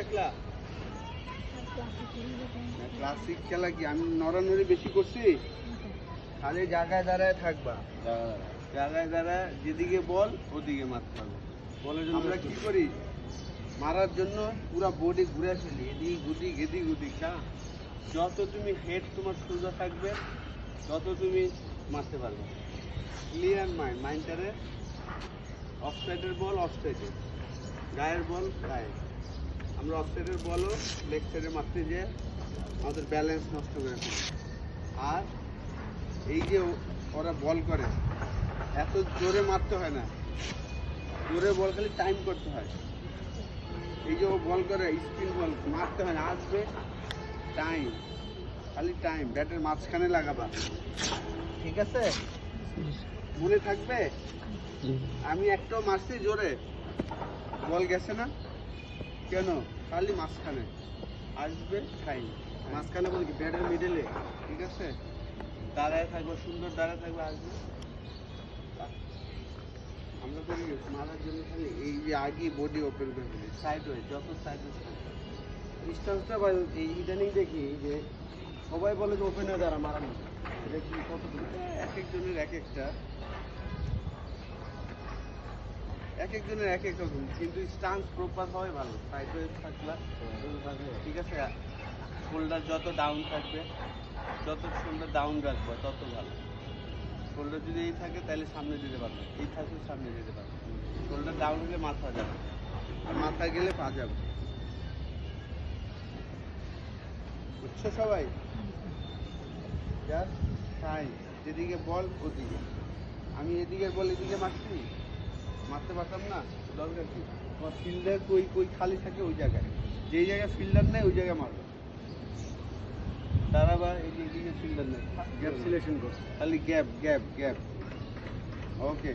একলা ক্লাসিক খেলা কি আমি নড়ানড়ি বেশি করছি? খালি জায়গায় দাঁড়ায় থাকবা, জায়গায় দাঁড়ায় যেদিকে বল ওদিকে মারতে হবে। আমরা কি করি মারার জন্য পুরা বডি ঘুরে ফেলি, এদিক ওদিক এদিক ওদিক। হ্যাঁ, যত তুমি হেড তোমার সোজা থাকবে তত তুমি মারতে পারবে। ক্লিয়ার মাইন্ডটারে অফসাইডের বল অফসাইডে, গায়ের বল গায়ে। আমরা অফসাইডের বলও লেগ সাইডে মারতে যেয়ে আমাদের ব্যালেন্স নষ্ট করে ফেলি। আর এই যে ওরা বল করে এত জোরে মারতে হয় না, জোরে বল খালি টাইম করতে হয়। এই যে ও বল করে স্পিন বল মারতে হয় না, আসবে টাইম, খালি টাইম, ব্যাটের মাঝখানে লাগাবা। ঠিক আছে, মনে থাকবে? আমি একটাও মারছি জোরে, বল গেছে না কেন, খালি মাঝখানে আসবে টাইম, মাঝখানে বলি ব্যাটের মিডলে। ঠিক আছে, দাঁড়ায় থাকবো, সুন্দর দাঁড়ায় থাকবে, আসবে। আমরা করি মারার জন্য খালি এই যে আগে বডি ওপেন করে ফেলি, সাইড ওয়ে, যত সাইড ডিস্টেন্সটা এই ইদানিং দেখি যে সবাই বলে যে ওপেন হয়ে দাঁড়া মারানো, এটা কি কতটুকু? এক একজনের এক একটা, এক একজনের এক এক রকম, কিন্তু স্টান্স প্রপার হয় ভালো, সাইড ওয়ে থাকলে। ঠিক আছে, শোল্ডার যত ডাউন থাকবে, যত শোল্ডার ডাউন রাখবো তত ভালো। শোল্ডার যদি এই থাকে তাহলে সামনে যেতে পারবে, এই থাকলে সামনে যেতে পারবে। শোল্ডার ডাউন হলে মাথা যাবে, আর মাথা গেলে পা যাবে। বুঝছো সবাই? জাস্ট টাইম, যেদিকে বল ওদিকে। আমি এদিকে বল এদিকে মারছি, মারতে পারতাম না, দরকার কি? আমার ফিল্ডার কই কই খালি থাকে ওই জায়গায়, যেই জায়গায় ফিল্ডার নেই ওই জায়গায় মারবে। তারা আবার এইদিকে ফিল্ডার নেই, গ্যাপ সিলেকশন করো, খালি গ্যাপ গ্যাপ গ্যাপ। ওকে।